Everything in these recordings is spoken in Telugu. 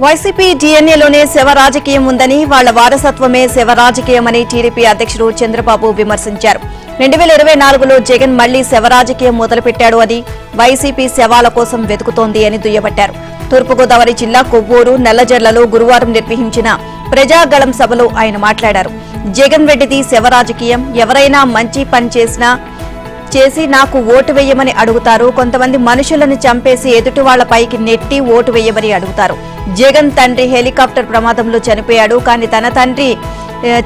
వైసీపీ డిఎన్ఏలోనే శవ రాజకీయం ఉందని వాళ్ల వారసత్వమే శవ రాజకీయమని టీడీపీ అధ్యక్షుడు చంద్రబాబు విమర్శించారు. 2024లో జగన్ మళ్లీ శవ రాజకీయం మొదలుపెట్టాడు అని, వైసీపీ శవాల కోసం వెతుకుతోంది అని దుయ్యబట్టారు. తూర్పుగోదావరి జిల్లా కొవ్వూరు, నల్లజర్లలో గురువారం నిర్వహించిన ప్రజాగళం సభలో ఆయన మాట్లాడారు. జగన్ రెడ్డిది శవ రాజకీయం, ఎవరైనా మంచి పని చేసి నాకు ఓటు వేయమని అడుగుతారు. కొంతమంది మనుషులను చంపేసి ఎదుటి వాళ్లపైకి నెట్టి ఓటు వేయమని అడుగుతారు. జగన్ తండ్రి హెలికాప్టర్ ప్రమాదంలో చనిపోయాడు, కానీ తన తండ్రి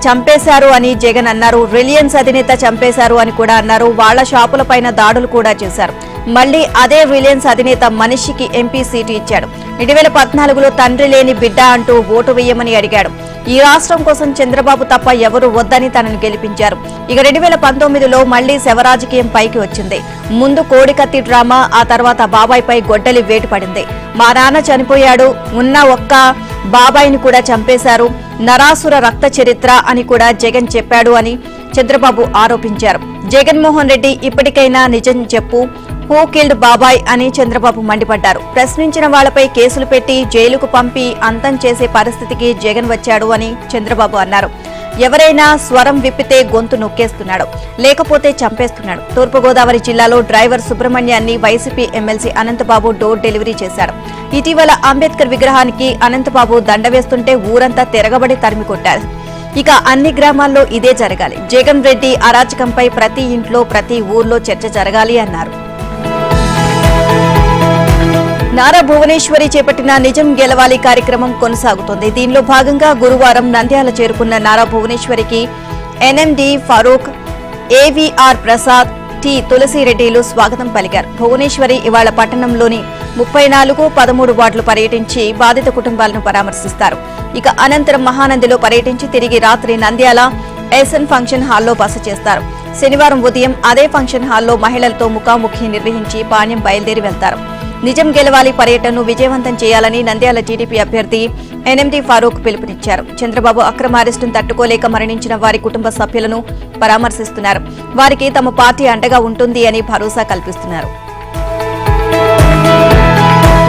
చంపేశారు అని జగన్ అన్నారు. రిలయన్స్ అధినేత చంపేశారు అని కూడా అన్నారు. వాళ్ల షాపులపైన దాడులు కూడా చేశారు. మళ్లీ అదే రిలయన్స్ అధినేత మనిషికి ఎంపీ సీటు ఇచ్చాడు. 2014లో తండ్రి లేని బిడ్డ అంటూ ఓటు వేయమని అడిగాడు. ఈ రాష్ట్రం కోసం చంద్రబాబు తప్ప ఎవరు వద్దని తనను గెలిపించారు. ఇక 2019లో మళ్లీ శవరాజకీయం పైకి వచ్చింది. ముందు కోడికత్తి డ్రామా, ఆ తర్వాత బాబాయ్పై గొడ్డలి వేటు పడింది. మా నాన్న చనిపోయాడు, ఉన్న ఒక్క బాబాయిని కూడా చంపేశారు, నరాసుర రక్త చరిత్ర అని కూడా జగన్ చెప్పాడు అని చంద్రబాబు ఆరోపించారు. జగన్మోహన్ రెడ్డి ఇప్పటికైనా నిజం చెప్పు, హూ కిల్డ్ బాబాయ్ అని చంద్రబాబు మండిపడ్డారు. ప్రశ్నించిన వాళ్లపై కేసులు పెట్టి జైలుకు పంపి అంతం చేసే పరిస్థితికి జగన్ వచ్చాడు అని చంద్రబాబు అన్నారు. ఎవరైనా స్వరం విప్పితే గొంతు నొక్కేస్తున్నాడు, లేకపోతే చంపేస్తున్నాడు. తూర్పుగోదావరి జిల్లాలో డ్రైవర్ సుబ్రహ్మణ్యాన్ని YCP MLC Ananthababu door delivery చేశారు. ఇటీవల అంబేద్కర్ విగ్రహానికి అనంతబాబు దండ వేస్తుంటే ఊరంతా తిరగబడి తరిమికొట్టారు. ఇక అన్ని గ్రామాల్లో ఇదే జరగాలి. జగన్ రెడ్డి అరాచకంపై ప్రతి ఇంట్లో, ప్రతి ఊర్లో చర్చ జరగాలి అన్నారు. నారా భువనేశ్వరి చేపట్టిన నిజం గెలవాలి కార్యక్రమం కొనసాగుతోంది. దీనిలో భాగంగా గురువారం నంద్యాల చేరుకున్న నారా భువనేశ్వరికి NMD Farooq, AVR Prasad, T తులసిరెడ్డిలు స్వాగతం పలికారు. భువనేశ్వరి ఇవాళ పట్టణంలోని 34-13 వార్డులు పర్యటించి బాధిత కుటుంబాలను పరామర్శిస్తారు. ఇక అనంతరం మహానందిలో పర్యటించి తిరిగి రాత్రి నంద్యాల ఎస్ఎన్ ఫంక్షన్ హాల్లో బస చేస్తారు. శనివారం ఉదయం అదే ఫంక్షన్ హాల్లో మహిళలతో ముఖాముఖి నిర్వహించి పాణ్యం బయలుదేరి వెళ్తారు. నిజం గెలవాలి పర్యటనను విజయవంతం చేయాలని నంద్యాల టీడీపీ అభ్యర్థి ఎన్ఎండి ఫారూక్ పిలుపునిచ్చారు. చంద్రబాబు అక్రమ అరెస్టును తట్టుకోలేక మరణించిన వారి కుటుంబ సభ్యులను పరామర్శిస్తున్నారు. వారికి తమ పార్టీ అండగా ఉంటుంది అని భరోసా కల్పిస్తున్నారు.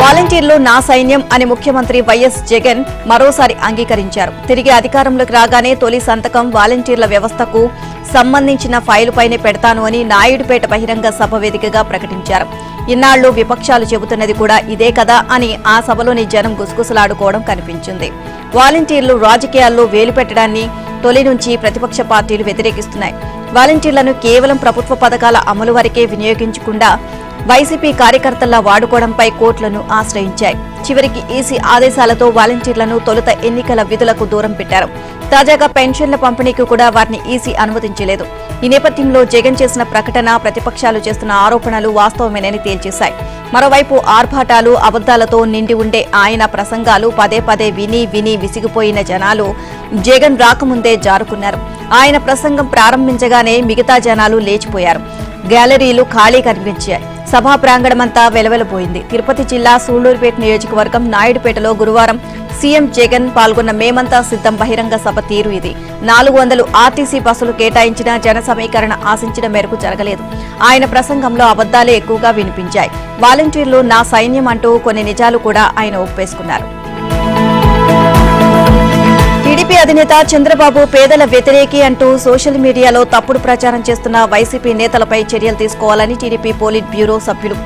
వాలంటీర్లు నా సైన్యం అని ముఖ్యమంత్రి వైఎస్ జగన్ మరోసారి అంగీకరించారు. తిరిగి అధికారంలోకి రాగానే తొలి సంతకం వాలంటీర్ల వ్యవస్థకు సంబంధించిన ఫైలుపైనే పెడతాను అని నాయుడుపేట బహిరంగ సభ వేదికగా ప్రకటించారు. ఇన్నాళ్లు విపక్షాలు చెబుతున్నది కూడా ఇదే కదా అని ఆ సభలోని జనం గుసగుసలాడుకోవడం కనిపించింది. వాలంటీర్లు రాజకీయాల్లో వేలు పెట్టడాన్ని తొలి నుంచి ప్రతిపక్ష పార్టీలు వ్యతిరేకిస్తున్నాయి. వాలంటీర్లను కేవలం ప్రభుత్వ పథకాల అమలు వరకే వినియోగించకుండా వైసీపీ కార్యకర్తల్లా వాడుకోవడంపై కోర్టులను ఆశ్రయించాయి. చివరికి ఈసీ ఆదేశాలతో వాలంటీర్లను తొలుత ఎన్నికల విధులకు దూరం పెట్టారు. తాజాగా పెన్షన్ల పంపిణీకి కూడా వారిని ఈసీ అనుమతించలేదు. ఈ నేపథ్యంలో జగన్ చేసిన ప్రకటన, ప్రతిపక్షాలు చేస్తున్న ఆరోపణలు వాస్తవమేనని తేల్చేశాయి. మరోవైపు ఆర్భాటాలు, అబద్దాలతో నిండి ఉండే ఆయన ప్రసంగాలు పదే పదే విని విని విసిగిపోయిన జనాలు జగన్ రాకముందే జారుకున్నారు. ఆయన ప్రసంగం ప్రారంభించగానే మిగతా జనాలు లేచిపోయారు. గ్యాలరీలు ఖాళీ కనిపించాయి. సభా ప్రాంగణమంతా వెలవెలబోయింది. తిరుపతి జిల్లా సూళ్లూరుపేట నియోజకవర్గం నాయుడుపేటలో గురువారం సీఎం జగన్ పాల్గొన్న మేమంతా సిద్ధం బహిరంగ సభ తీరు ఇది. 400 ఆర్టీసీ బస్సులు కేటాయించిన జన సమీకరణ ఆశించిన మేరకు జరగలేదు. ఆయన ప్రసంగంలో అబద్దాలే ఎక్కువగా వినిపించాయి. వాలంటీర్లు నా సైన్యం అంటూ కొన్ని నిజాలు కూడా ఆయన ఒప్పేసుకున్నారు. టీడీపీ అధినేత చంద్రబాబు పేదల వ్యతిరేకి అంటూ సోషల్ మీడియాలో తప్పుడు ప్రచారం చేస్తున్న వైసీపీ నేతలపై చర్యలు తీసుకోవాలని టీడీపీ పోలిట్ బ్యూరో సభ్యులు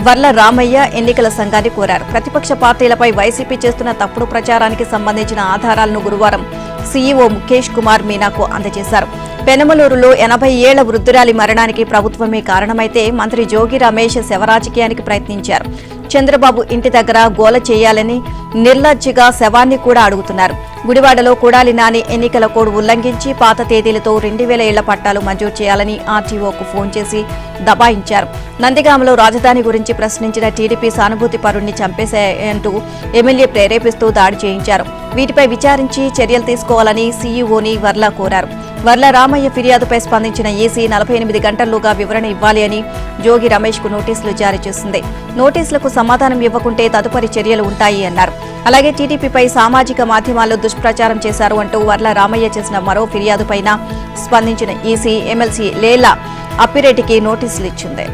వర్ల రామయ్య ఎన్నికల సంఘాన్ని కోరారు. ప్రతిపక్ష పార్టీలపై వైసీపీ చేస్తున్న తప్పుడు ప్రచారానికి సంబంధించిన ఆధారాలను గురువారం సీఈఓ ముఖేష్ కుమార్ మీనాకు అందజేశారు. పెనమలూరులో 80 ఏళ్ల వృద్ధురాలి మరణానికి ప్రభుత్వమే కారణమైతే మంత్రి జోగి రమేష్ శవరాజకీయానికి ప్రయత్నించారు. చంద్రబాబు ఇంటి దగ్గర గోల చేయాలని నిర్లజ్జిగా శవాన్ని కూడా అడుగుతున్నారు. గుడివాడలో కొడాలి నాని ఎన్నికల కోడ్ ఉల్లంఘించి పాత తేదీలతో 2000 ఏళ్ల పట్టాలు మంజూరు చేయాలని ఆర్టీఓకు ఫోన్ చేసి దబాయించారు. నందిగామలో రాజధాని గురించి ప్రశ్నించిన టీడీపీ సానుభూతి పరుణ్ణి చంపేశాయంటూ ఎమ్మెల్యే ప్రేరేపిస్తూ దాడి చేయించారు. వీటిపై విచారించి చర్యలు తీసుకోవాలని సీఈఓని వర్ల కోరారు. వర్ల రామయ్య ఫిర్యాదుపై స్పందించిన ఈసీ 48 గంటల్లోగా వివరణ ఇవ్వాలి అని జోగి రమేష్ కు నోటీసులు జారీ చేసింది. నోటీసులకు సమాధానం ఇవ్వకుంటే తదుపరి చర్యలు ఉంటాయి అన్నారు. అలాగే టీడీపీపై సామాజిక మాధ్యమాల్లో దుష్ప్రచారం చేశారు అంటూ వర్ల రామయ్య చేసిన మరో ఫిర్యాదుపైన స్పందించిన ఈసీ ఎమ్మెల్సీ లేలా అప్పిరెడ్డికి నోటీసులు ఇచ్చింది.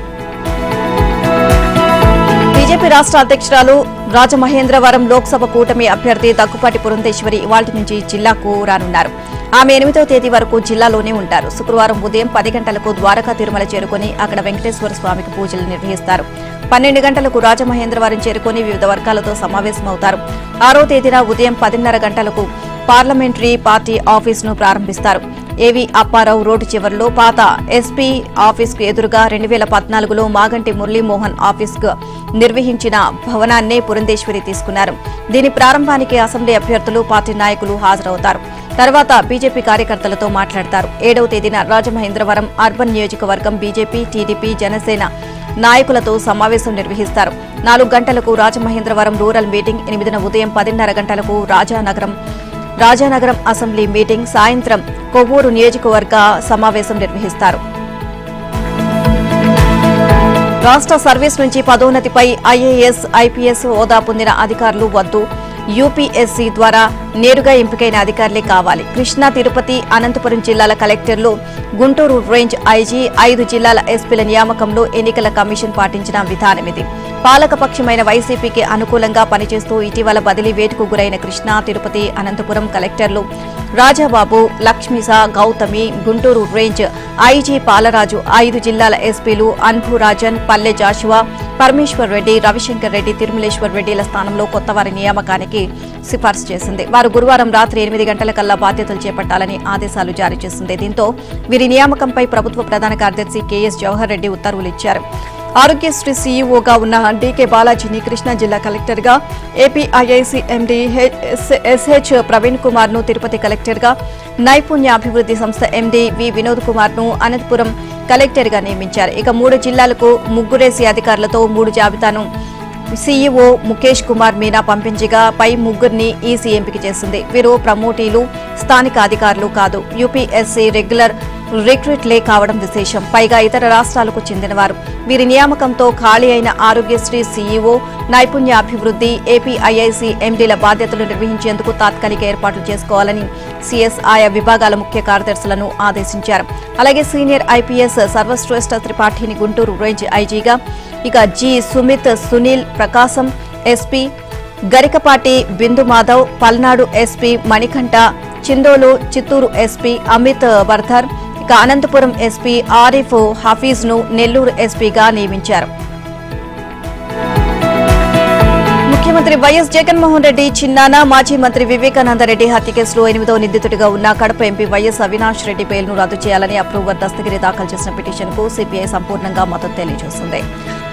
బీజేపీ రాష్ట్ర అధ్యక్షురాలు రాజమహేంద్రవరం లోక్సభ కూటమి అభ్యర్థి దగ్గుపాటి పురంధేశ్వరి ఇవాళ్టి నుంచి జిల్లాకు రానున్నారు. ఆమె 8వ తేదీ వరకు జిల్లాలోనే ఉంటారు. శుక్రవారం ఉదయం 10 గంటలకు ద్వారకా తిరుమల చేరుకుని అక్కడ వెంకటేశ్వర స్వామికి పూజలు నిర్వహిస్తారు. 12 గంటలకు రాజమహేంద్రవరం చేరుకుని వివిధ వర్గాలతో సమావేశమవుతారు. 6వ తేదీన ఉదయం 10:30 గంటలకు పార్లమెంటరీ పార్టీ ఆఫీసును ప్రారంభిస్తారు. ఏవీ అప్పారావు రోడ్డు చివరిలో పాత ఎస్పీ ఆఫీసుకు ఎదురుగా 2014లో మాగంటి మురళీమోహన్ ఆఫీసుకు నిర్వహించిన భవనాన్నే పురంధేశ్వరి తీసుకున్నారు. దీని ప్రారంభానికి అసెంబ్లీ అభ్యర్థులు, పార్టీ నాయకులు హాజరవుతారు. తర్వాత బీజేపీ కార్యకర్తలతో మాట్లాడతారు. 7వ తేదీన రాజమహేంద్రవరం అర్బన్ నియోజకవర్గం బీజేపీ, టీడీపీ, జనసేన నాయకులతో సమావేశం నిర్వహిస్తారు. 4 గంటలకు రాజమహేంద్రవరం రూరల్ మీటింగ్, 8న ఉదయం 10:30 గంటలకు రాజానగరం అసెంబ్లీ మీటింగ్, సాయంత్రం కొవ్వూరు నియోజకవర్గ సమావేశం నిర్వహిస్తారు. రాష్ట్ర సర్వీస్ నుంచి పదోన్నతిపై ఐఏఎస్, ఐపీఎస్ హోదా పొందిన అధికారులు వద్దు. యూపీఎస్సీ ద్వారా నేరుగా ఎంపికైన అధికారులే కావాలి. కృష్ణా, తిరుపతి, అనంతపురం జిల్లాల కలెక్టర్లు, గుంటూరు రేంజ్ ఐజీ, 5 జిల్లాల ఎస్పీల నియామకంలో ఎన్నికల కమిషన్ పాటించిన విధానమిది. పాలకపక్షమైన వైసీపీకి అనుకూలంగా పనిచేస్తూ ఇటీవల బదిలీ వేటుకు గురైన కృష్ణా, తిరుపతి, అనంతపురం కలెక్టర్లు రాజాబాబు, లక్ష్మీసా, గౌతమి, గుంటూరు రేంజ్ ఐజీ పాలరాజు, 5 జిల్లాల ఎస్పీలు అన్భురాజన్, పల్లె జాషువా, పరమేశ్వర్ రెడ్డి, రవిశంకర్ రెడ్డి, తిరుమలేశ్వర్ రెడ్డిల స్థానంలో కొత్త వారి నియామకానికి సిఫార్సు చేసింది. వారు గురువారం రాత్రి 8 గంటలకల్లా బాధ్యతలు చేపట్టాలని ఆదేశాలు జారీ చేసింది. దీంతో వీరి నియామకంపై ప్రభుత్వ ప్రధాన కార్యదర్శి కేఎస్ జవహర్ రెడ్డి ఉత్తర్వులు ఇచ్చారు. ఆరోగ్యశ్రీ సీఈఓగా ఉన్న డీకే బాలాజీని కృష్ణా జిల్లా కలెక్టర్గా, APIIC MD SH Praveen Kumar ను తిరుపతి కలెక్టర్గా, నైపుణ్య అభివృద్ధి సంస్థ ఎండీ వి వినోద్ కుమార్ ను అనంతపురం కలెక్టర్గా నియమించారు. ఇక 3 జిల్లాలకు ముగ్గురేసి అధికారులతో 3 జాబితాను సీఈఓ ముఖేష్ కుమార్ మీనా పంపించగా పై 3 ఈసీ ఎంపిక చేసింది. వీరు ప్రమోటీలు, స్థానిక అధికారులు కాదు. యూపీఎస్సీ రెగ్యులర్ రిక్రూట్లే కావడం విశేషం. పైగా ఇతర రాష్ట్రాలకు చెందినవారు. వీరి నియామకంతో ఖాళీ అయిన ఆరోగ్యశ్రీ సీఈఓ, నైపుణ్య అభివృద్ధి, ఏపీఐఐసీ ఎండీల బాధ్యతలు నిర్వహించేందుకు తాత్కాలిక ఏర్పాట్లు చేసుకోవాలని సీఎస్ ఆయా విభాగాల ముఖ్య కార్యదర్శులను ఆదేశించారు. అలాగే సీనియర్ ఐపీఎస్ సర్వశ్రేష్ఠ త్రిపాఠిని గుంటూరు రేంజ్ ఐజీగా, ఇక G Sumit, Sunil Prakasam SP, Garikapati Bindu Madhav Palnadu SP, Manikanta Chindolu Chittoor SP Amit Bardhar, ఇక అనంతపురం ఎస్పీ ఆరిఫ్ హఫీజ్ ను నెల్లూరు ఎస్పీగా నియమించారు. ముఖ్యమంత్రి వైఎస్ జగన్మోహన్ రెడ్డి చిన్నాన, మాజీ మంత్రి వివేకానందరెడ్డి హత్య కేసులో 8వ నిందితుడిగా ఉన్న కడప ఎంపీ వైఎస్ అవినాష్ రెడ్డి బెయిల్ను రద్దు చేయాలని అప్రూవర్ దస్తగిరి దాఖలు చేసిన పిటిషన్కు సిపిఐ సంపూర్ణంగా మద్దతు తెలియజేసింది.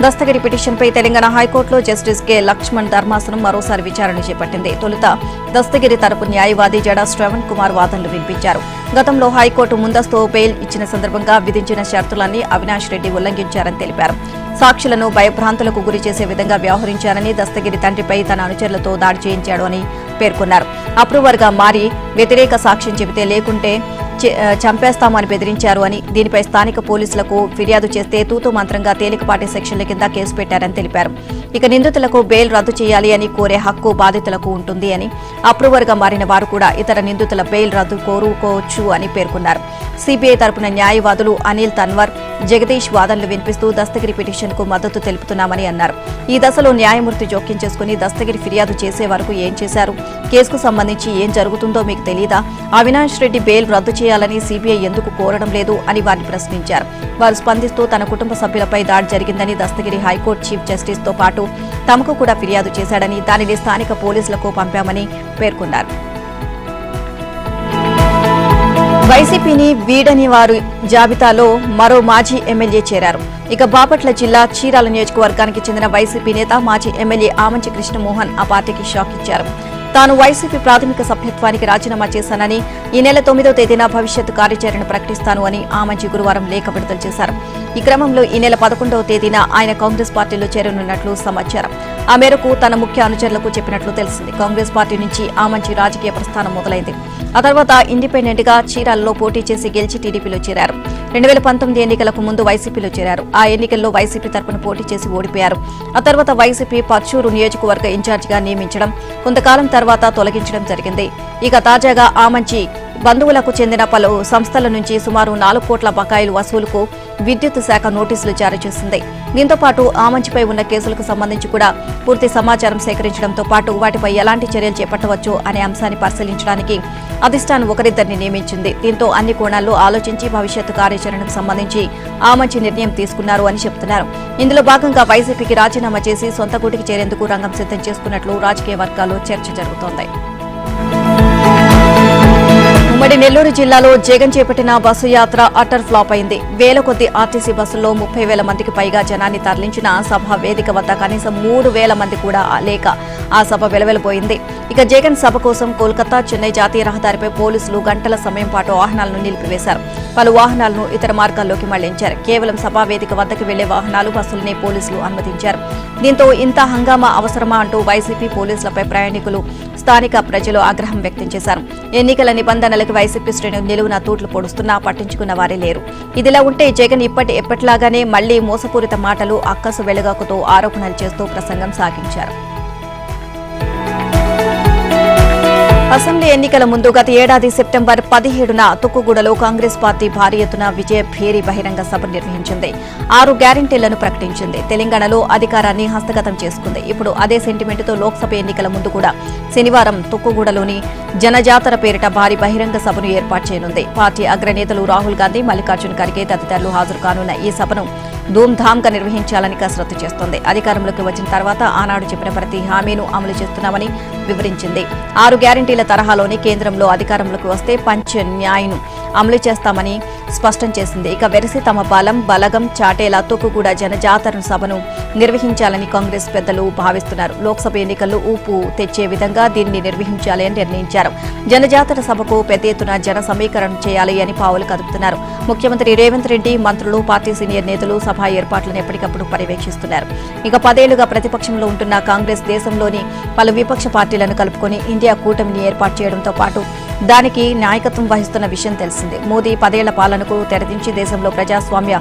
దస్తగిరి పిటిషన్పై తెలంగాణ హైకోర్టులో జస్టిస్ కె లక్ష్మణ్ ధర్మాసనం మరోసారి విచారణ చేపట్టింది. తొలుత దస్తగిరి తరపు న్యాయవాది జడా శ్రవణ్ కుమార్ వాదనలు వినిపించారు. గతంలో హైకోర్టు ముందస్తు బెయిల్ ఇచ్చిన సందర్భంగా విధించిన షరతులన్నీ అవినాష్ రెడ్డి ఉల్లంఘించారని తెలిపారు. సాక్షులను భయభ్రాంతులకు గురి చేసే విధంగా వ్యవహరించారని, దస్తగిరి తండ్రిపై తన అనుచరులతో దాడి చేయించాడు అని పేర్కొన్నారు. అప్రూవర్గా మారి వ్యతిరేక సాక్ష్యం చెబితే లేకుంటే చంపేస్తామని బెదిరించారు అని, దీనిపై స్థానిక పోలీసులకు ఫిర్యాదు చేస్తే తూతూ మంత్రంగా తేలికపాటి సెక్షన్ల కింద కేసు పెట్టారని తెలిపారు. ఇక నిందితులకు బెయిల్ రద్దు చేయాలి అని కోరే హక్కు బాధితులకు ఉంటుంది అని, అప్రూవర్గా మారిన వారు కూడా ఇతర నిందితుల బెయిల్ రద్దు కోరుకోవచ్చు అని పేర్కొన్నారు. సిబిఐ తరపున న్యాయవాదులు అనిల్ తన్వర్, జగదీష్ వాదనలు వినిపిస్తూ దస్తగిరి పిటిషన్కు మద్దతు తెలుపుతున్నామని అన్నారు. ఈ దశలో న్యాయమూర్తి జోక్యం చేసుకుని దస్తగిరి ఫిర్యాదు చేసే వరకు ఏం చేశారు, కేసుకు సంబంధించి ఏం జరుగుతుందో మీకు తెలీదా, అవినాష్ రెడ్డి బెయిల్ రద్దు చేయాలని సిబిఐ ఎందుకు కోరడం లేదు అని వారిని ప్రశ్నించారు. వారు స్పందిస్తూ తన కుటుంబ సభ్యులపై దాడి జరిగిందని, దస్తగిరి హైకోర్టు చీఫ్ జస్టిస్ తో పాటు తమకు కూడా ఫిర్యాదు చేశాడని, దానిని స్థానిక పోలీసులకు పంపామని పేర్కొన్నారు. వైసీపీని వీడని వారి జాబితాలో మరో మాజీ ఎమ్మెల్యే చేరారు. ఇక బాపట్ల జిల్లా చీరాల నియోజకవర్గానికి చెందిన వైసీపీ నేత, మాజీ ఎమ్మెల్యే ఆమంచి కృష్ణమోహన్ ఆ పార్టీకి షాక్ ఇచ్చారు. తాను వైసీపీ ప్రాథమిక సభ్యత్వానికి రాజీనామా చేశానని, ఈ నెల 9వ తేదీన భవిష్యత్తు కార్యాచరణ ప్రకటిస్తాను అని ఆమంచి గురువారం లేఖ విడుదల చేశారు. ఈ క్రమంలో ఈ నెల 11వ తేదీన ఆయన కాంగ్రెస్ పార్టీలో చేరనున్నట్లు సమాచారం. ఆ మేరకు తన ముఖ్య అనుచరులకు చెప్పినట్లు తెలిసింది. కాంగ్రెస్ పార్టీ నుంచి ఆమంచి రాజకీయ ప్రస్థానం మొదలైంది. ఆ తర్వాత ఇండిపెండెంట్ గా చీరాలలో పోటీ చేసి గెలిచి టీడీపీలో చేరారు. 2019 ఎన్నికలకు ముందు వైసీపీలో చేరారు. ఆ ఎన్నికల్లో వైసీపీ తరపున పోటీ చేసి ఓడిపోయారు. ఆ తర్వాత వైసీపీ పర్చూరు నియోజకవర్గ ఇన్ఛార్జిగా నియమించడం, కొంతకాలం తర్వాత తొలగించడం జరిగింది. ఇక తాజాగా ఆమంచి బంధువులకు చెందిన పలు సంస్థల నుంచి సుమారు 4 కోట్ల బకాయిలు వసూలుకు విద్యుత్ శాఖ నోటీసులు జారీ చేసింది. దీంతో పాటు ఆమంచిపై ఉన్న కేసులకు సంబంధించి కూడా పూర్తి సమాచారం సేకరించడంతో పాటు వాటిపై ఎలాంటి చర్యలు చేపట్టవచ్చు అనే అంశాన్ని పరిశీలించడానికి అధిష్టానం ఒకరిద్దరిని నియమించింది. దీంతో అన్ని కోణాల్లో ఆలోచించి భవిష్యత్తు కార్యాచరణకు సంబంధించి ఆమంచి నిర్ణయం తీసుకున్నారు అని చెబుతున్నారు. ఇందులో భాగంగా వైసీపీకి రాజీనామా చేసి సొంత గూటికి చేరేందుకు రంగం సిద్ధం చేసుకున్నట్లు రాజకీయ వర్గాల్లో చర్చ జరుగుతోంది. ఉమ్మడి నెల్లూరు జిల్లాలో జగన్ చేపట్టిన బస్సు యాత్ర అటర్ ఫ్లాప్ అయింది. వేల కొద్ది ఆర్టీసీ బస్సుల్లో 30,000 మందికి పైగా జనాన్ని తరలించిన సభ వేదిక వద్ద కనీసం 3,000 మంది కూడా లేక ఆ సభ వెలవెలబోయింది. ఇక జగన్ సభ కోసం కోల్కతా చెన్నై జాతీయ రహదారిపై పోలీసులు గంటల సమయం పాటు వాహనాలను నిలిపివేశారు. పలు వాహనాలను ఇతర మార్గాల్లోకి మళ్లించారు. కేవలం సభా వేదిక వద్దకు వెళ్లే వాహనాలు, బస్సులనే పోలీసులు అనుమతించారు. దీంతో ఇంత హంగామా అవసరమా అంటూ వైసీపీ పోలీసులపై ప్రయాణికులు, స్థానిక ప్రజలు ఆగ్రహం వ్యక్తం చేశారు. ఎన్నికల నిబంధనలకు వైసీపీ శ్రేణులు నిలువున తూట్లు పొడుస్తున్నా పట్టించుకున్న వారే లేరు. ఇదిలా ఉంటే జగన్ ఎప్పటిలాగానే మళ్లీ మోసపూరిత మాటలు, అక్కసు వెలుగాకుతో ఆరోపణలు చేస్తూ ప్రసంగం సాగించారు. అసెంబ్లీ ఎన్నికల ముందు గత ఏడాది సెప్టెంబర్ 17న తుక్కుగూడలో కాంగ్రెస్ పార్టీ భారీ ఎత్తున విజయ భేరీ బహిరంగ సభ నిర్వహించింది. 6 గ్యారంటీలను ప్రకటించింది. తెలంగాణలో అధికారాన్ని హస్తగతం చేసుకుంది. ఇప్పుడు అదే సెంటిమెంటుతో లోక్సభ ఎన్నికల ముందు కూడా శనివారం తుక్కుగూడలోని జనజాతర పేరిట భారీ బహిరంగ సభను ఏర్పాటు చేయనుంది. పార్టీ అగ్రనేతలు రాహుల్ గాంధీ, మల్లికార్జున ఖర్గే తదితరులు హాజరు కానున్న ఈ సభను ధూమ్ధామ్గా నిర్వహించాలని కసరత్తు చేస్తోంది. అధికారంలోకి వచ్చిన తర్వాత ఆనాడు చెప్పిన ప్రతి హామీను అమలు చేస్తున్నామని వివరించింది. 6 గ్యారంటీల తరహాలోని కేంద్రంలో అధికారంలోకి వస్తే పంచ్ న్యాయ్ను అమలు చేస్తామని స్పష్టం చేసింది. ఇక వెరసి తమ బలగం చాటేలా తుక్కుగూడ జనజాతర సభను నిర్వహించాలని కాంగ్రెస్ పెద్దలు భావిస్తున్నారు. లోక్సభ ఎన్నికల్లో ఊపు తెచ్చే విధంగా దీన్ని నిర్వహించాలి అని నిర్ణయించారు. జనజాతర సభకు పెద్ద ఎత్తున జన సమీకరణ చేయాలి అని పావులు కదుపుతున్నారు. ముఖ్యమంత్రి రేవంత్ రెడ్డి, మంత్రులు, పార్టీ సీనియర్ నేతలు సభా ఏర్పాట్లను ఎప్పటికప్పుడు పర్యవేక్షిస్తున్నారు. ఇక 10 ఏళ్లుగా ప్రతిపక్షంలో ఉంటున్న కాంగ్రెస్ దేశంలోని పలు విపక్ష పార్టీలను కలుపుకొని ఇండియా కూటమిని ఏర్పాటు చేయడంతో పాటు దానికి నాయకత్వం వహిస్తున్న విషయం తెలిసిందే. మోదీ 10 ఏళ్ల పాలనకు తెరదించి దేశంలో ప్రజాస్వామ్య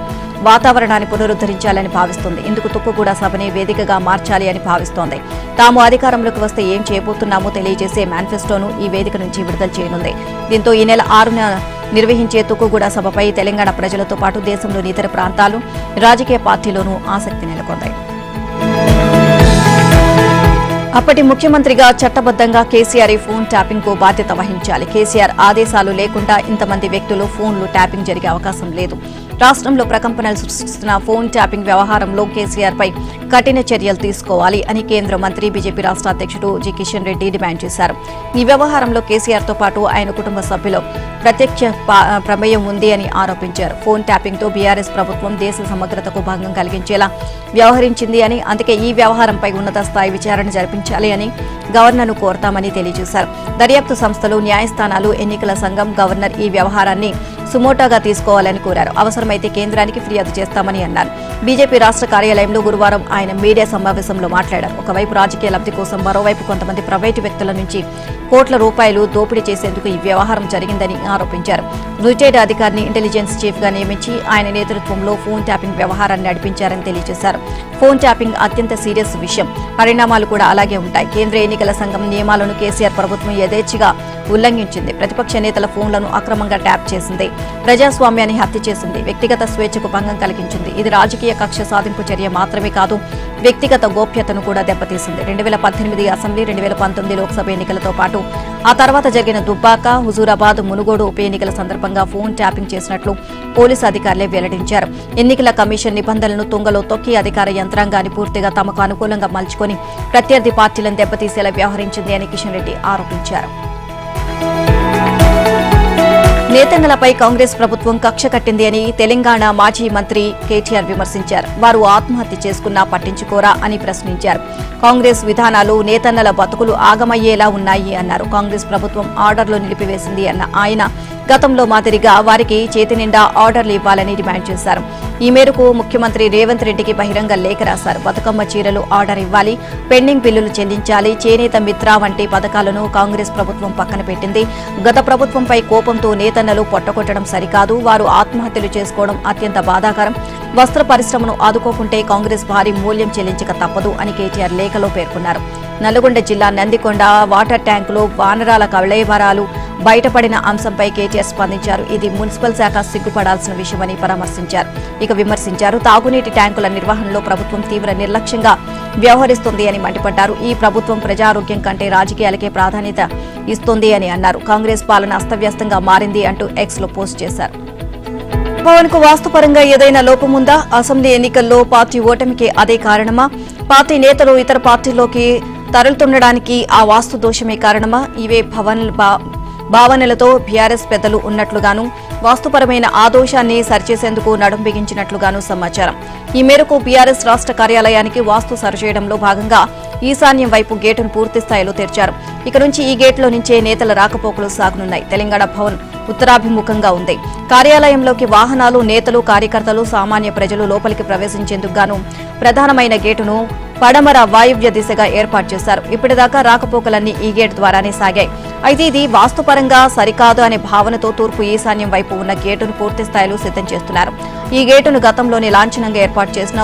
వాతావరణాన్ని పునరుద్ధరించాలని భావిస్తోంది. ఇందుకు తుక్కుగూడ సభని వేదికగా మార్చాలి అని భావిస్తోంది. తాము అధికారంలోకి వస్తే ఏం చేయబోతున్నామో తెలియజేసే మేనిఫెస్టోను ఈ వేదిక నుంచి విడుదల చేయనుంది. దీంతో ఈ నెల 6న నిర్వహించే తుక్కుగూడ సభపై తెలంగాణ ప్రజలతో పాటు దేశంలోని ఇతర ప్రాంతాలు, రాజకీయ పార్టీలోనూ ఆసక్తి నెలకొంది. అప్పటి ముఖ్యమంత్రిగా చట్టబద్దంగా కేసీఆర్ ఈ ఫోన్ ట్యాపింగ్ కు బాధ్యత వహించాలి. కేసీఆర్ ఆదేశాలు లేకుండా ఇంతమంది వ్యక్తులు ఫోన్లు ట్యాపింగ్ జరిగే అవకాశం లేదు. రాష్ట్రంలో ప్రకంపనలు సృష్టిస్తున్న ఫోన్ ట్యాపింగ్ వ్యవహారంలో కేసీఆర్ పై కఠిన చర్యలు తీసుకోవాలి అని కేంద్ర మంత్రి, బీజేపీ రాష్ట్ర అధ్యక్షుడు జి కిషన్ రెడ్డి డిమాండ్ చేశారు. ఈ వ్యవహారంలో కేసీఆర్ తో పాటు ఆయన కుటుంబ సభ్యులు ప్రత్యక్ష ప్రమేయం ఉంది అని ఆరోపించారు. ఫోన్ ట్యాపింగ్ తో బీఆర్ఎస్ ప్రభుత్వం దేశ సమగ్రతకు భంగం కలిగించేలా వ్యవహరించింది అని, అందుకే ఈ వ్యవహారంపై ఉన్నత స్థాయి విచారణ జరిపించాలి అని గవర్నర్ను కోరతామని తెలియజేశారు. దర్యాప్తు సంస్థలు, న్యాయస్థానాలు, ఎన్నికల సంఘం, గవర్నర్ ఈ వ్యవహారాన్ని సుమోటోగా తీసుకోవాలని కోరారు. అవసరమైతే కేంద్రానికి ఫిర్యాదు చేస్తామని అన్నారు. బీజేపీ రాష్ట్ర కార్యాలయంలో గురువారం ఆయన మీడియా సమావేశంలో మాట్లాడారు. ఒకవైపు రాజకీయ లబ్ధి కోసం, మరోవైపు కొంతమంది ప్రైవేటు వ్యక్తుల నుంచి కోట్ల రూపాయలు దోపిడీ చేసేందుకు ఈ వ్యవహారం జరిగిందని ఆరోపించారు. రిటైర్డ్ అధికారిని ఇంటెలిజెన్స్ చీఫ్ గా నియమించి ఆయన నేతృత్వంలో ఫోన్ ట్యాపింగ్ వ్యవహారాన్ని నడిపించారని తెలియజేశారు. ఫోన్ ట్యాపింగ్ అత్యంత సీరియస్ విషయం. పరిణామాలు కూడా అలాగే ఉంటాయి. కేంద్ర ఎన్నికల సంఘం నియమాలను కేసీఆర్ ప్రభుత్వం యథేచ్ఛగా ఉల్లంఘించింది. ప్రతిపక్ష నేతల ఫోన్లను అక్రమంగా ట్యాప్ చేసింది. ప్రజాస్వామ్యాన్ని హత్య చేసింది. వ్యక్తిగత స్వేచ్ఛకు భంగం కలిగించింది. ఇది రాజకీయ కక్ష సాధింపు చర్య మాత్రమే కాదు, వ్యక్తిగత గోప్యతను కూడా దెబ్బతీసింది. 2018 అసెంబ్లీ, 2019 లోక్సభ ఎన్నికలతో పాటు ఆ తర్వాత జరిగిన దుబ్బాక, హుజూరాబాద్, మునుగోడు ఉప ఎన్నికల సందర్భంగా ఫోన్ ట్యాపింగ్ చేసినట్లు పోలీసు అధికారులే వెల్లడించారు. ఎన్నికల కమిషన్ నిబంధనలను తుంగలో తొక్కి అధికార యంత్రాంగాన్ని పూర్తిగా తమకు అనుకూలంగా మలుచుకొని ప్రత్యర్థి పార్టీలను దెబ్బతీసేలా వ్యవహరించింది అని కిషన్ రెడ్డి ఆరోపించారు. నేతన్నలపై కాంగ్రెస్ ప్రభుత్వం కక్ష కట్టింది అని తెలంగాణ మాజీ మంత్రి కేటీఆర్ విమర్శించారు. వారు ఆత్మహత్య చేసుకున్నా పట్టించుకోరా అని ప్రశ్నించారు. కాంగ్రెస్ విధానాలు నేతన్నల బతుకులు ఆగమయ్యేలా ఉన్నాయి అన్నారు. కాంగ్రెస్ ప్రభుత్వం ఆర్డర్లు నిలిపివేసింది అన్న ఆయన గతంలో మాదిరిగా వారికి చేతి నిండా ఆర్డర్లు ఇవ్వాలని డిమాండ్ చేశారు. ఈ మేరకు ముఖ్యమంత్రి రేవంత్ రెడ్డికి బహిరంగ లేఖ రాశారు. బతుకమ్మ చీరలు ఆర్డర్ ఇవ్వాలి, పెండింగ్ బిల్లులు చెల్లించాలి, చేనేత మిత్ర వంటి పథకాలను కాంగ్రెస్ ప్రభుత్వం పక్కన పెట్టింది. గత ప్రభుత్వంపై కోపంతో నేతన్నలు పొట్టకొట్టడం సరికాదు, వారు ఆత్మహత్యలు చేసుకోవడం అత్యంత బాధాకరం. వస్త్ర పరిశ్రమను ఆదుకోకుంటే కాంగ్రెస్ భారీ మూల్యం చెల్లించక తప్పదు అని కేటీఆర్ లేఖలో పేర్కొన్నారు. నల్గొండ జిల్లా నందికొండ వాటర్ ట్యాంకులో వానరాల కళేబరాలు బయటపడిన అంశంపై కేటీఆర్ స్పందించారు. ఇది మున్సిపల్ శాఖ సిగ్గుపడాల్సిన విషయమని పరామర్శించారు. ఇక విమర్శించారు. తాగునీటి ట్యాంకుల నిర్వహణలో ప్రభుత్వం తీవ్ర నిర్లక్ష్యంగా వ్యవహరిస్తుంది అని మండిపడ్డారు. ఈ ప్రభుత్వం ప్రజారోగ్యం కంటే రాజకీయాలకే ప్రాధాన్యత ఇస్తుంది అని అన్నారు. కాంగ్రెస్ పాలన అస్తవ్యస్తంగా మారింది అంటూ ఎక్స్ లో పోస్ట్ చేశారు. భవన్ కు వాస్తుపరంగా ఏదైనా లోపముందా? అసెంబ్లీ ఎన్నికల్లో పార్టీ ఓటమికి అదే కారణమా? పార్టీ నేతలు ఇతర పార్టీల్లోకి తరలుతుండడానికి ఆ వాస్తు దోషమే కారణమా? ఇవే భావనలతో బీఆర్ఎస్ పెద్దలు ఉన్నట్లుగాను వాస్తుపరమైన ఆ దోషాన్ని సరిచేసేందుకు నడుం బిగించినట్లుగాను సమాచారం. ఈ మేరకు బీఆర్ఎస్ రాష్ట్ర కార్యాలయానికి వాస్తు సరిచేయడంలో భాగంగా ఈశాన్యం వైపు గేటును పూర్తి స్థాయిలో తెరిచారు. ఇక నుంచి ఈ గేట్లో నుంచే నేతల రాకపోకలు సాగనున్నాయి. తెలంగాణ భవన్ ఉత్తరాభిముఖంగా ఉంది. కార్యాలయంలోకి వాహనాలు, నేతలు, కార్యకర్తలు, సామాన్య ప్రజలు లోపలికి ప్రవేశించేందుకు గాను ప్రధానమైన గేటును పడమర వాయువ్య దిశగా ఏర్పాటు చేశారు. ఇప్పటిదాకా రాకపోకలన్నీ ఈ గేటు ద్వారానే సాగాయి. అయితే ఇది వాస్తుపరంగా సరికాదు అనే భావనతో తూర్పు ఈశాన్యం వైపు ఉన్న గేటును పూర్తి స్థాయిలో సిద్ధం చేస్తున్నారు. ఈ గేటును గతంలోని లాంఛనంగా ఏర్పాటు చేసినా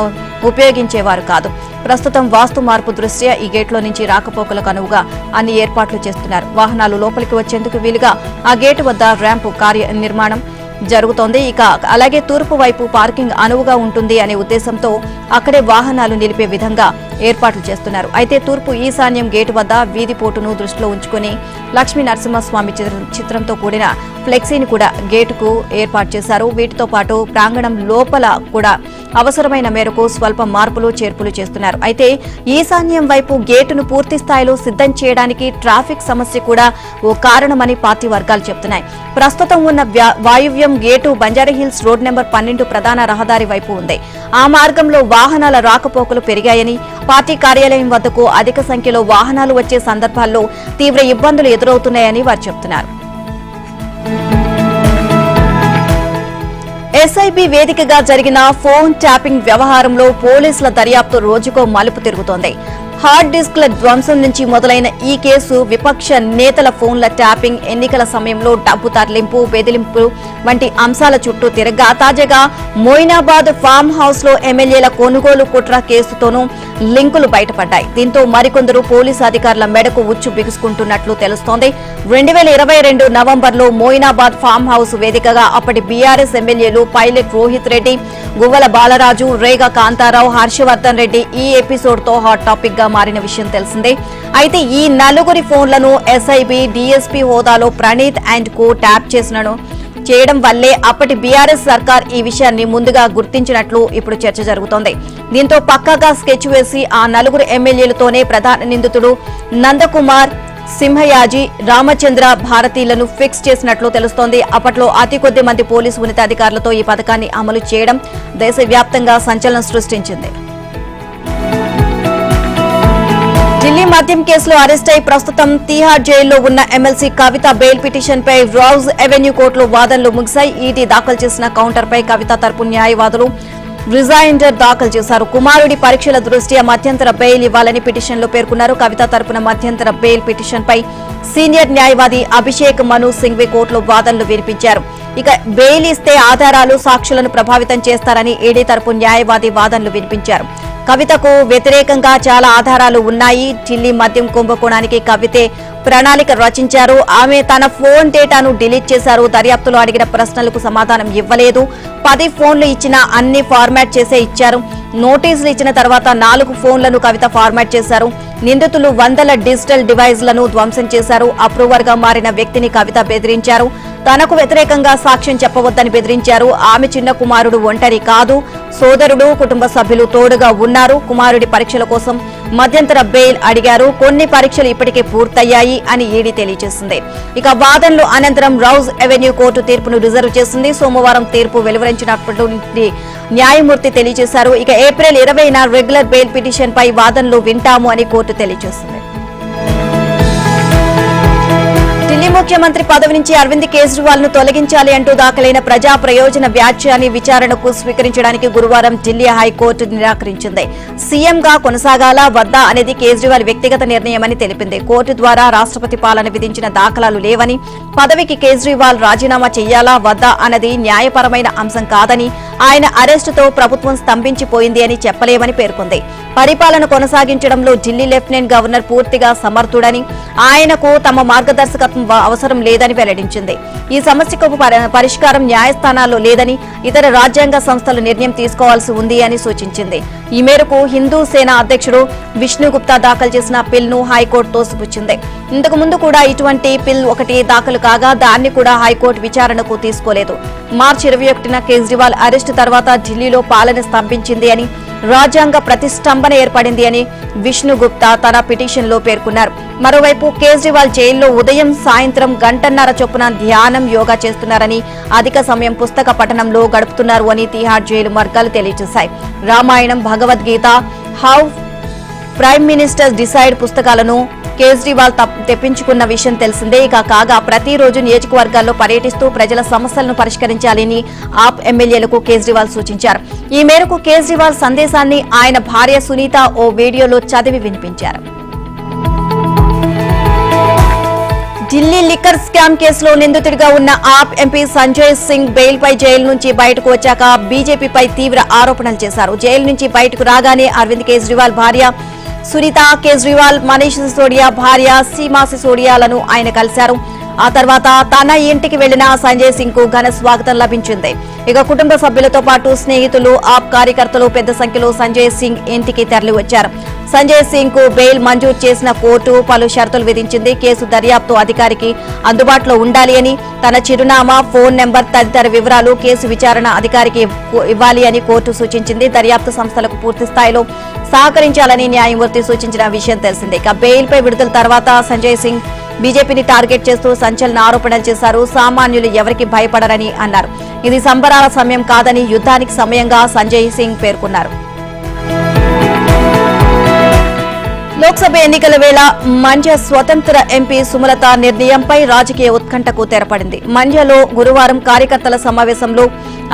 ఉపయోగించేవారు కాదు. ప్రస్తుతం వాస్తు మార్పు దృష్ట్యా ఈ గేట్లో నుంచి రాకపోకలకు అనువుగా అన్ని ఏర్పాట్లు చేస్తున్నారు. వాహనాలు లోపలికి వచ్చేందుకు వీలుగా ఆ గేటు వద్ద ర్యాంపు నిర్మాణం జరుగుతోంది. ఇక అలాగే తూర్పు వైపు పార్కింగ్ అనువుగా ఉంటుంది అనే ఉద్దేశంతో అక్కడే వాహనాలు నిలిపే విధంగా ఏర్పాట్లు చేస్తున్నారు. అయితే తూర్పు ఈశాన్యం గేటు వద్ద వీధి పోటును దృష్టిలో ఉంచుకుని లక్ష్మీ నరసింహస్వామి చిత్రంతో కూడిన ఫ్లెక్సీని కూడా గేటుకు ఏర్పాటు చేశారు. వీటితో పాటు ప్రాంగణం లోపల కూడా అవసరమైన మేరకు స్వల్ప మార్పులు చేర్పులు చేస్తున్నారు. అయితే ఈశాన్యం వైపు గేటును పూర్తి స్థాయిలో సిద్ధం చేయడానికి ట్రాఫిక్ సమస్య కూడా ఓ కారణమని పార్టీ వర్గాలు చెబుతున్నాయి. ప్రస్తుతం ఉన్న వాయువ్యం గేటు బంజారాహిల్స్ రోడ్ నెంబర్ 12 ప్రధాన రహదారి వైపు ఉంది. ఆ మార్గంలో వాహనాల రాకపోకలు పెరిగాయని, పార్టీ కార్యాలయం వద్దకు అధిక సంఖ్యలో వాహనాలు వచ్చే సందర్భాల్లో తీవ్ర ఇబ్బందులు ఎదురవుతున్నాయని వారు చెబుతున్నారు. ఎస్ఐబి వేదికగా జరిగిన ఫోన్ ట్యాపింగ్ వ్యవహారంలో పోలీసుల దర్యాప్తు రోజుకో మలుపు తిరుగుతోంది. హార్డ్ డిస్క్ల ధ్వంసం నుంచి మొదలైన ఈ కేసు విపక్ష నేతల ఫోన్ల ట్యాపింగ్, ఎన్నికల సమయంలో డబ్బు తరలింపు, బెదిరింపు వంటి అంశాల చుట్టూ తిరగా తాజాగా మొయినాబాద్ ఫామ్ హౌస్ లో ఎమ్మెల్యేల కొనుగోలు కుట్ర కేసుతోనూ లింకులు బయటపడ్డాయి. దీంతో మరికొందరు పోలీసు అధికారుల మెడకు ఉచ్చు బిగుసుకుంటున్నట్లు తెలుస్తోంది. 2022 నవంబర్లో మొయినాబాద్ ఫామ్ హౌస్ వేదికగా అప్పటి బీఆర్ఎస్ ఎమ్మెల్యేలు పైలట్ రోహిత్ రెడ్డి, గువ్వల బాలరాజు, రేగా కాంతారావు, హర్షవర్ధన్ రెడ్డి ఈ ఎపిసోడ్ తో హాట్ టాపిక్ గా మారిన విషయం తెలిసిందే. అయితే ఈ నలుగురి ఫోన్లను ఎస్ఐబి డీఎస్పీ హోదాలో ప్రణీత్ అండ్ కో ట్యాప్ చేయడం వల్లే అప్పటి బీఆర్ఎస్ సర్కార్ ఈ విషయాన్ని ముందుగా గుర్తించినట్లు ఇప్పుడు చర్చ జరుగుతోంది. దీంతో పక్కాగా స్కెచ్ వేసి ఆ నలుగురు ఎమ్మెల్యేలతోనే ప్రధాన నిందితుడు నందకుమార్, సింహయాజీ, రామచంద్ర భారతీలను ఫిక్స్ చేసినట్లు తెలుస్తోంది. అప్పట్లో అతి కొద్ది మంది పోలీసు ఉన్నతాధికారులతో ఈ పథకాన్ని అమలు చేయడం దేశవ్యాప్తంగా సంచలనం సృష్టించింది. ఢిల్లీ మద్యం కేసులో అరెస్ట్ అయి ప్రస్తుతం తీహార్ జైల్లో ఉన్న ఎమ్మెల్సీ కవిత బెయిల్ పిటిషన్ పై రౌజ్ ఎవెన్యూ కోర్టులో వాదనలు ముగిశాయి. ఈడీ దాఖలు చేసిన కౌంటర్ పై కవిత తరపు న్యాయవాదులు రిజైండర్ దాఖలు చేశారు. కుమారుడి పరీక్షల దృష్ట్యా మధ్యంతర బెయిల్ ఇవ్వాలని పిటిషన్లో పేర్కొన్నారు. కవిత తరపున మధ్యంతర బెయిల్ పిటిషన్ పై సీనియర్ న్యాయవాది అభిషేక్ మను సింఘ్వి కోర్టులో వాదనలు వినిపించారు. ఇక బెయిల్ ఇస్తే ఆధారాలు, సాక్షులను ప్రభావితం చేస్తారని ఈడీ తరపు న్యాయవాది వాదనలు వినిపించారు. కవితకు వ్యతిరేకంగా చాలా ఆధారాలు ఉన్నాయి. ఢిల్లీ మద్యం కుంభకోణానికి కవితే ప్రణాళిక రచించారు. ఆమె తన ఫోన్ డేటాను డిలీట్ చేశారు. దర్యాప్తులో అడిగిన ప్రశ్నలకు సమాధానం ఇవ్వలేదు. 10 ఫోన్లు ఇచ్చినా అన్ని ఫార్మాట్ చేసే ఇచ్చారు. నోటీసులు ఇచ్చిన తర్వాత 4 ఫోన్లను కవిత ఫార్మాట్ చేశారు. నిందితులు వందల డిజిటల్ డివైజ్లను ధ్వంసం చేశారు. అప్రూవర్ గా మారిన వ్యక్తిని కవిత బెదిరించారు. తనకు వ్యతిరేకంగా సాక్ష్యం చెప్పవద్దని బెదిరించారు. ఆమె చిన్న కుమారుడు ఒంటరి కాదు, సోదరుడు, కుటుంబ సభ్యులు తోడుగా ఉన్నారు. కుమారుడి పరీక్షల కోసం మధ్యంతర బెయిల్ అడిగారు. కొన్ని పరీక్షలు ఇప్పటికే పూర్తయ్యాయి అని ఈడీ తెలియజేసింది. ఇక వాదనలు అనంతరం రౌజ్ ఎవెన్యూ కోర్టు తీర్పును రిజర్వ్ చేసింది. సోమవారం తీర్పు వెలువరించినటువంటి న్యాయమూర్తి తెలియజేశారు. ఇక ఏప్రిల్ 20న రెగ్యులర్ బెయిల్ పిటిషన్ పై వాదనలు వింటాము అని కోర్టు తెలియజేసింది. ఢిల్లీ ముఖ్యమంత్రి పదవి నుంచి అరవింద్ కేజ్రీవాల్ ను తొలగించాలి అంటూ దాఖలైన ప్రజా ప్రయోజన వ్యాజ్యాన్ని విచారణకు స్వీకరించడానికి గురువారం ఢిల్లీ హైకోర్టు నిరాకరించింది. సీఎంగా కొనసాగాలా వద్దా అనేది కేజ్రీవాల్ వ్యక్తిగత నిర్ణయమని తెలిపింది. కోర్టు ద్వారా రాష్ట్రపతి పాలన విధించిన దాఖలాలు లేవని, పదవికి కేజ్రీవాల్ రాజీనామా చేయాలా వద్దా అన్నది న్యాయపరమైన అంశం కాదని, ఆయన అరెస్టుతో ప్రభుత్వం స్తంభించిపోయింది అని చెప్పలేమని పేర్కొంది. పరిపాలన కొనసాగించడంలో ఢిల్లీ లెఫ్టినెంట్ గవర్నర్ పూర్తిగా సమర్థుడని, ఆయనకు తమ మార్గదర్శకత్వం అవసరం లేదని వెల్లడించింది. ఈ సమస్యకు పరిష్కారం న్యాయస్థానాల్లో లేదని ఇతర రాజ్యాంగ సంస్థలు నిర్ణయం తీసుకోవాల్సి ఉంది అని సూచించింది. ఈ మేరకు హిందూ సేన అధ్యక్షుడు విష్ణు గుప్తా దాఖలు చేసిన పిల్ ను హైకోర్టు తోసిపుచ్చింది. ఇంతకు ముందు కూడా ఇటువంటి పిల్ ఒకటి దాఖలు కాగా దాన్ని కూడా హైకోర్టు విచారణకు తీసుకోలేదు. మార్చి 21న కేజ్రీవాల్ అరెస్టు తర్వాత ఢిల్లీలో పాలన స్తంభించింది అని, రాజ్యాంగ ప్రతిష్టంభన ఏర్పడింది అని విష్ణు గుప్తా తన పిటిషన్లో పేర్కొన్నారు. మరోవైపు కేజ్రీవాల్ జైల్లో ఉదయం సాయంత్రం గంటన్నర చొప్పున ధ్యానం, యోగా చేస్తున్నారని, అధిక సమయం పుస్తక పఠనంలో గడుపుతున్నారు అని తిహార్ జైలు వర్గాలు తెలియజేశాయి. Ramayanam, Bhagavadgita, how prime minister decide పుస్తకాలను కేజ్రీవాల్ తెప్పించుకున్న విషయం తెలిసిందే. కాగా ప్రతిరోజు నియోజకవర్గాల్లో పర్యటిస్తూ ప్రజల సమస్యలను పరిష్కరించాలని ఆప్ ఎమ్మెల్యేలకు కేజ్రీవాల్ సూచించారు. ఈ మేరకు కేజ్రీవాల్ సందేశాన్ని ఆయన భార్య సునీత ఓ వీడియోలో చదివి వినిపించారు. ఢిల్లీ లిక్కర్ స్కామ్ కేసులో నిందితుడిగా ఉన్న ఆప్ ఎంపీ సంజయ్ సింగ్ బెయిల్పై జైలు నుంచి బయటకు వచ్చాక బీజేపీపై తీవ్ర ఆరోపణలు చేశారు. జైలు నుంచి బయటకు రాగానే అరవింద్ కేజ్రీవాల్ భార్య సునీత కేజ్రీవాల్, మనీష్ సిసోడియా భార్య సీమా సిసోడియాలను ఆయన కలిశారు. ఆ తర్వాత తన ఇంటికి వెళ్లిన సంజయ్ సింగ్ కు ఘన స్వాగతం లభించింది. ఇక కుటుంబ సభ్యులతో పాటు స్నేహితులు, ఆప్ కార్యకర్తలు పెద్ద సంఖ్యలో సంజయ్ సింగ్ ఇంటికి తరలి వచ్చారు. సంజయ్ సింగ్ కు బెయిల్ మంజూరు చేసిన కోర్టు పలు షరతులు విధించింది. కేసు దర్యాప్తు అధికారికి అందుబాటులో ఉండాలి అని, తన చిరునామా, ఫోన్ నెంబర్ తదితర వివరాలు కేసు విచారణ అధికారికి ఇవ్వాలి అని కోర్టు సూచించింది. దర్యాప్తు సంస్థలకు పూర్తి స్థాయిలో సహకరించాలని న్యాయమూర్తి సూచించిన విషయం తెలిసిందే. ఇక బెయిల్ పై విడుదల తర్వాత సంజయ్ సింగ్ బీజేపీని టార్గెట్ చేస్తూ సంచలన ఆరోపణలు చేశారు. సామాన్యులు ఎవరికి భయపడరని అన్నారు. ఇది సంబరాల సమయం కాదని, యుద్ధానికి సమయంగా సంజయ్ సింగ్ పేర్కొన్నారు. లోక్సభ ఎన్నికల వేళ మండ్య స్వతంత్ర ఎంపీ సుమలత నిర్ణయంపై రాజకీయ ఉత్కంఠకు తెరపడింది. మండ్యలో గురువారం కార్యకర్తల సమావేశంలో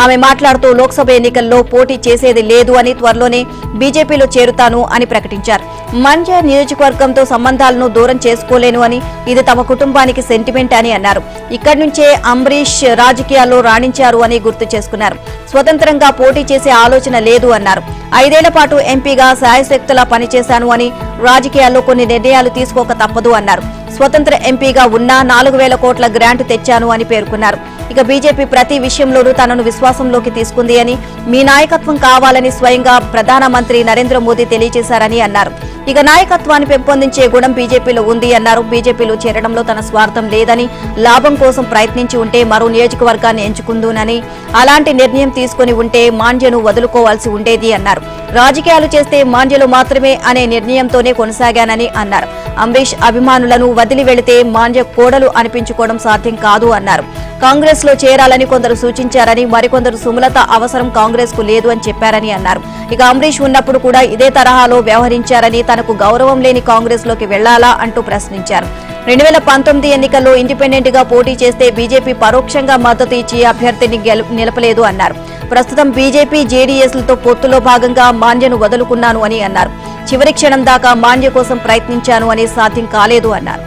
ఆమె మాట్లాడుతూ లోక్సభ ఎన్నికల్లో పోటీ చేసేది లేదు అని, త్వరలోనే బీజేపీలో చేరుతాను అని ప్రకటించారు. మండ్య నియోజకవర్గంతో సంబంధాలను దూరం చేసుకోలేను అని, ఇది తమ కుటుంబానికి సెంటిమెంట్ అని అన్నారు. ఇక్కడి నుంచే అంబరీష్ రాజకీయాల్లో రాణించారు అని గుర్తు చేసుకున్నారు. స్వతంత్రంగా పోటీ చేసే ఆలోచన లేదు అన్నారు. 5 ఏళ్ల పాటు ఎంపీగా శాయశక్తులా పనిచేశాను అని, రాజకీయాల్లో కొన్ని నిర్ణయాలు తీసుకోక తప్పదు అన్నారు. స్వతంత్ర ఎంపీగా ఉన్నా 4,000 కోట్ల గ్రాంట్ తెచ్చాను అని పేర్కొన్నారు. ఇక బీజేపీ ప్రతి విషయంలోనూ తనను విశ్వాసంలోకి తీసుకుంది అని, మీ నాయకత్వం కావాలని స్వయంగా ప్రధానమంత్రి నరేంద్ర మోదీ తెలియజేశారని అన్నారు. ఇక నాయకత్వాన్ని పెంపొందించే గుణం బీజేపీలో ఉంది అన్నారు. బీజేపీలో చేరడంలో తన స్వార్థం లేదని, లాభం కోసం ప్రయత్నించి ఉంటే మరో నియోజకవర్గాన్ని ఎంచుకుందునని, అలాంటి నిర్ణయం తీసుకుని ఉంటే మాండ్యను వదులుకోవాల్సి ఉండేది అన్నారు. రాజకీయాలు చేస్తే మాండ్యలో మాత్రమే అనే నిర్ణయంతోనే కొనసాగానని అన్నారు. అంబరీష్ అభిమానులను వదిలి వెళితే మాండ్య కోడలు అనిపించుకోవడం సాధ్యం కాదు అన్నారు. కాంగ్రెస్ లో చేరాలని కొందరు సూచించారని, మరికొందరు సుమలత అవసరం కాంగ్రెస్ కు లేదు అని చెప్పారని అన్నారు. ఇక అంబరీష్ ఉన్నప్పుడు కూడా ఇదే తరహాలో వ్యవహరించారని, తనకు గౌరవం లేని కాంగ్రెస్ లోకి వెళ్లాలా అంటూ ప్రశ్నించారు. 2019 ఎన్నికల్లో ఇండిపెండెంట్ గా పోటీ చేస్తే బీజేపీ పరోక్షంగా మద్దతు ఇచ్చి అభ్యర్థిని నిలపలేదు అన్నారు. ప్రస్తుతం బీజేపీ, జేడీఎస్లతో పొత్తులో భాగంగా మాండ్యను వదులుకున్నాను అని అన్నారు. చివరి క్షణం దాకా మాండ్య కోసం ప్రయత్నించాను అని, సాధ్యం కాలేదు అన్నారు.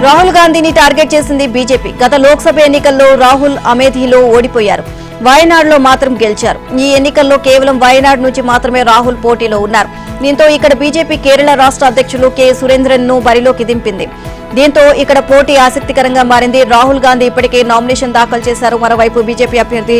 రాహుల్ గాంధీని టార్గెట్ చేసింది బీజేపీ. గత లోక్సభ ఎన్నికల్లో రాహుల్ అమేథీలో ఓడిపోయారు. వయనాడులో మాత్రం గెలిచారు. ఈ ఎన్నికల్లో కేవలం వయనాడు నుంచి మాత్రమే రాహుల్ పోటీలో ఉన్నారు. దీంతో ఇక్కడ బీజేపీ కేరళ రాష్ట్ర అధ్యక్షులు కె సురేంద్రన్ ను బరిలోకి దింపింది. దీంతో ఇక్కడ పోటీ ఆసక్తికరంగా మారింది. రాహుల్ గాంధీ ఇప్పటికే నామినేషన్ దాఖలు చేశారు. మరోవైపు బీజేపీ అభ్యర్థి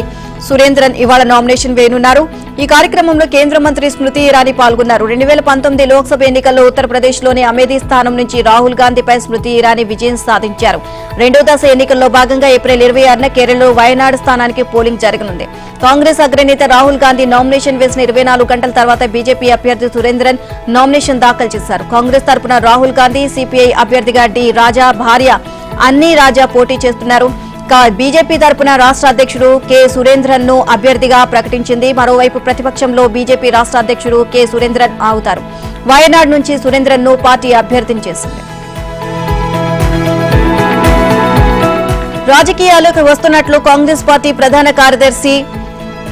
సురేంద్రన్ ఇవాళ నామినేషన్ వేయనున్నారు. ఈ కార్యక్రమంలో కేంద్ర మంత్రి స్మృతి ఇరానీ పాల్గొన్నారు. 2019 లోక్సభ ఎన్నికల్లో ఉత్తరప్రదేశ్లోని అమేథీ స్థానం నుంచి రాహుల్ గాంధీపై స్మృతి ఇరానీ విజయం సాధించారు. రెండో దశ ఎన్నికల్లో భాగంగా ఏప్రిల్ 26న కేరళలో వయనాడు స్థానానికి పోలింగ్ జరగనుంది. కాంగ్రెస్ అగ్రనేత రాహుల్ గాంధీ నామినేషన్ వేసిన 24 గంటల తర్వాత బీజేపీ అభ్యర్థి సురేంద్రన్ నామినేషన్ దాఖలు చేశారు. కాంగ్రెస్ తరపున రాహుల్ గాంధీ, సిపిఐ అభ్యర్థిగా డి రాజా భార్య అన్నీ రాజా పోటీ చేస్తున్నారు. బీజేపీ తరపున రాష్ట్ర అధ్యక్షుడు కె సురేంద్రన్ ను అభ్యర్థిగా ప్రకటించింది. మరోవైపు ప్రతిపక్షంలో బీజేపీ రాష్ట్ర అధ్యక్షుడు కె సురేంద్రన్ అవుతారు. వయనాడు నుంచి సురేంద్రన్ ను పార్టీ అభ్యర్థిని చేసింది. రాజకీయాల్లోకి వస్తున్నట్లు కాంగ్రెస్ పార్టీ ప్రధాన కార్యదర్శి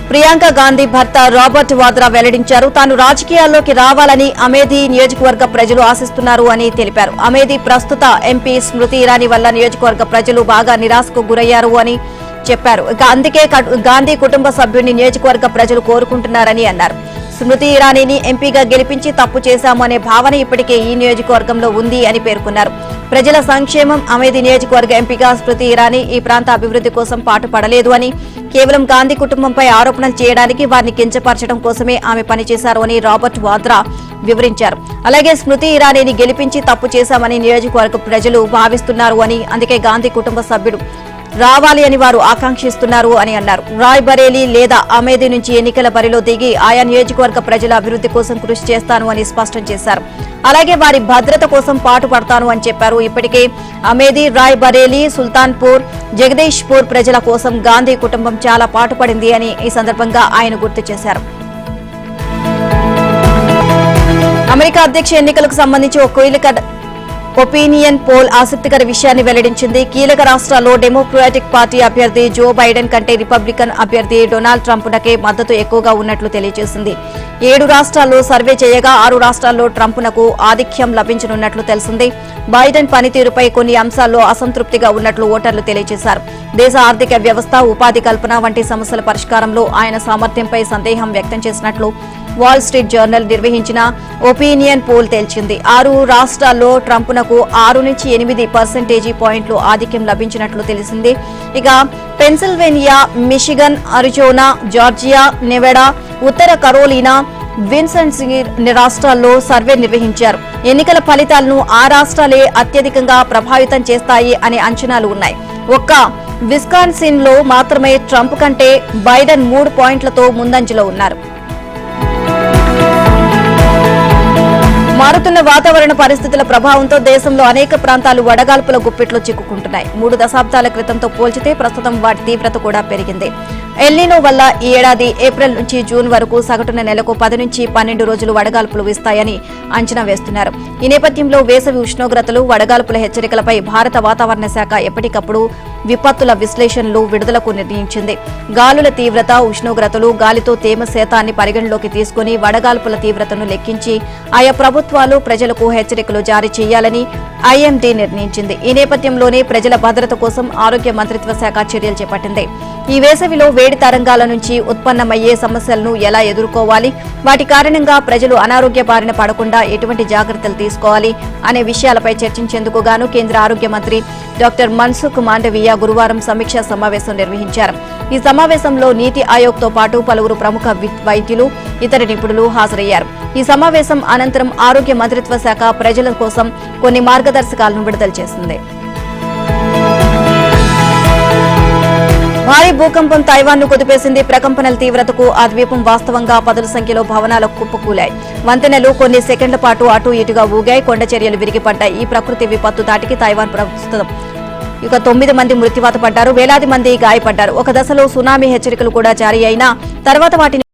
ప్రియాంక గాంధీ భర్త రాబర్ట్ వాద్రా వెల్లడించారు. తాను రాజకీయాల్లోకి రావాలని అమేథీ నియోజకవర్గ ప్రజలు ఆశిస్తున్నారు అని తెలిపారు. అమేథీ ప్రస్తుత ఎంపీ స్మృతి ఇరానీ వల్ల నియోజకవర్గ ప్రజలు బాగా నిరాశకు గురయ్యారు అని చెప్పారు. అందుకే గాంధీ కుటుంబ సభ్యుని నియోజకవర్గ ప్రజలు కోరుకుంటున్నారని అన్నారు. స్మృతి ఇరానీని ఎంపీగా గెలిపించి తప్పు చేశాము అనే భావన ఇప్పటికే ఈ నియోజకవర్గంలో ఉంది అని పేర్కొన్నారు. ప్రజల సంక్షేమం అమేధి నియోజకవర్గ ఎంపీగా స్మృతి ఇరానీ ఈ ప్రాంత అభివృద్ధి కోసం పాటుపడలేదు అని, కేవలం గాంధీ కుటుంబంపై ఆరోపణలు చేయడానికి వారిని కించపరచడం కోసమే ఆమె పనిచేశారు అని రాబర్ట్ వాద్రా వివరించారు. అలాగే స్మృతి ఇరానీని గెలిపించి తప్పు చేశామని నియోజకవర్గ ప్రజలు భావిస్తున్నారు అని, అందుకే గాంధీ కుటుంబ సభ్యుడు రావాలి అని వారు ఆకాంక్షిస్తున్నారు అని అన్నారు. రాయ్ బరేలీ లేదా అమేధి నుంచి ఎన్నికల బరిలో దిగి ఆయా నియోజకవర్గ ప్రజల అభివృద్ధి కోసం కృషి చేస్తాను అని స్పష్టం చేశారు. అలాగే వారి భద్రత కోసం పాటుపడతాను అని చెప్పారు. ఇప్పటికే అమేధి, రాయ్ బరేలీ, సుల్తాన్పూర్, జగదీష్పూర్ ప్రజల కోసం గాంధీ కుటుంబం చాలా పాటుపడింది అని ఈ సందర్భంగా ఆయన గుర్తు చేశారు. అమెరికా అధ్యక్ష ఎన్నికలకు సంబంధించి ఒక కీలక ఒపీనియన్ పోల్ ఆసక్తికర విషయాన్ని వెల్లడించింది. కీలక రాష్ట్రాల్లో డెమోక్రాటిక్ పార్టీ అభ్యర్థి జో బైడెన్ కంటే రిపబ్లికన్ అభ్యర్థి డొనాల్డ్ ట్రంప్నకే మద్దతు ఎక్కువగా ఉన్నట్లు తెలియజేసింది. 7 రాష్ట్రాల్లో సర్వే చేయగా 6 రాష్ట్రాల్లో ట్రంప్నకు ఆధిక్యం లభించనున్నట్లు తెలిసింది. బైడెన్ పనితీరుపై కొన్ని అంశాల్లో అసంతృప్తిగా ఉన్నట్లు ఓటర్లు తెలియజేశారు. దేశ ఆర్థిక వ్యవస్థ, ఉపాధి కల్పన వంటి సమస్యల పరిష్కారంలో ఆయన సామర్థ్యంపై సందేహం వ్యక్తం చేసినట్లు వాల్ స్ట్రీట్ జర్నల్ నిర్వహించిన ఒపీనియన్ పోల్ తేల్చింది. 6 రాష్ట్రాల్లో ట్రంప్నకు 6 నుంచి 8% పాయింట్లు ఆధిక్యం లభించినట్లు తెలిసింది. ఇక Pennsylvania, Michigan, Arizona, Georgia, Nevada, ఉత్తర కరోలినా, విన్సెన్సిర్ రాష్ట్రాల్లో సర్వే నిర్వహించారు. ఎన్నికల ఫలితాలను ఆ రాష్ట్రాలే అత్యధికంగా ప్రభావితం చేస్తాయి అనే అంచనాలు ఉన్నాయి. ఒక్క విస్కాన్సిన్ లో మాత్రమే ట్రంప్ కంటే బైడెన్ 3 పాయింట్లతో ముందంజలో ఉన్నారు. మారుతున్న వాతావరణ పరిస్థితుల ప్రభావంతో దేశంలో అనేక ప్రాంతాలు వడగాల్పుల గుప్పిట్లో చిక్కుకుంటున్నాయి. 3 దశాబ్దాల క్రితంతో పోల్చితే ప్రస్తుతం వాటి తీవ్రత కూడా పెరిగింది. ఎల్నినో వల్ల ఈ ఏడాది ఏప్రిల్ నుంచి జూన్ వరకు సగటున నెలకు 10 నుంచి 12 రోజులు వడగాల్పులు వీస్తాయని అంచనా వేస్తున్నారు. ఈ నేపథ్యంలో వేసవి ఉష్ణోగ్రతలు, వడగాల్పుల హెచ్చరికలపై భారత వాతావరణ శాఖ ఎప్పటికప్పుడు విపత్తుల విశ్లేషణలు విడుదలకు నిర్ణయించింది. గాలుల తీవ్రత, ఉష్ణోగ్రతలు, గాలితో తేమ శాతాన్ని పరిగణలోకి తీసుకుని వడగాల్పుల తీవ్రతను లెక్కించి ఆయా ప్రభుత్వాలు ప్రజలకు హెచ్చరికలు జారీ చేయాలని ఐఎండీ నిర్ణయించింది. ఈ నేపథ్యంలోనే ప్రజల భద్రత కోసం ఆరోగ్య మంత్రిత్వ శాఖ చర్యలు చేపట్టింది. ఈ వేసవిలో వేడి తరంగాల నుంచి ఉత్పన్నమయ్యే సమస్యలను ఎలా ఎదుర్కోవాలి, వాటి కారణంగా ప్రజలు అనారోగ్య బారిన పడకుండా ఎటువంటి జాగ్రత్తలు తీసుకోవాలి అనే విషయాలపై చర్చించేందుకు గాను కేంద్ర ఆరోగ్య మంత్రి డాక్టర్ మన్సుఖ్ మాండవీయ గురువారం సమీక్షా సమావేశం నిర్వహించారు. ఈ సమావేశంలో నీతి ఆయోగ్ తో పాటు పలువురు ప్రముఖ వైద్యులు, ఇతర నిపుణులు హాజరయ్యారు. ఈ సమావేశం అనంతరం ఆరోగ్య మంత్రిత్వ శాఖ ప్రజల కోసం కొన్ని మార్గదర్శకాలను విడుదల చేసింది. భారీ భూకంపం తైవాన్ ను కుదిపేసింది. ప్రకంపనల తీవ్రతకు ఆ ద్వీపం వాస్తవంగా పదుల సంఖ్యలో భవనాలకు కుప్పకూలాయి. వంతెనలు కొన్ని సెకండ్ల పాటు అటు ఇటుగా ఊగాయి. కొండ చర్యలు విరిగిపడ్డాయి. ఈ ప్రకృతి విపత్తు దాటికి తైవాన్ ప్రస్తుతం 9 మంది మృత్యువాత పడ్డారు. వేలాది మంది గాయపడ్డారు. ఒక దశలో సునామీ హెచ్చరికలు కూడా జారీ అయినా తర్వాత వాటిని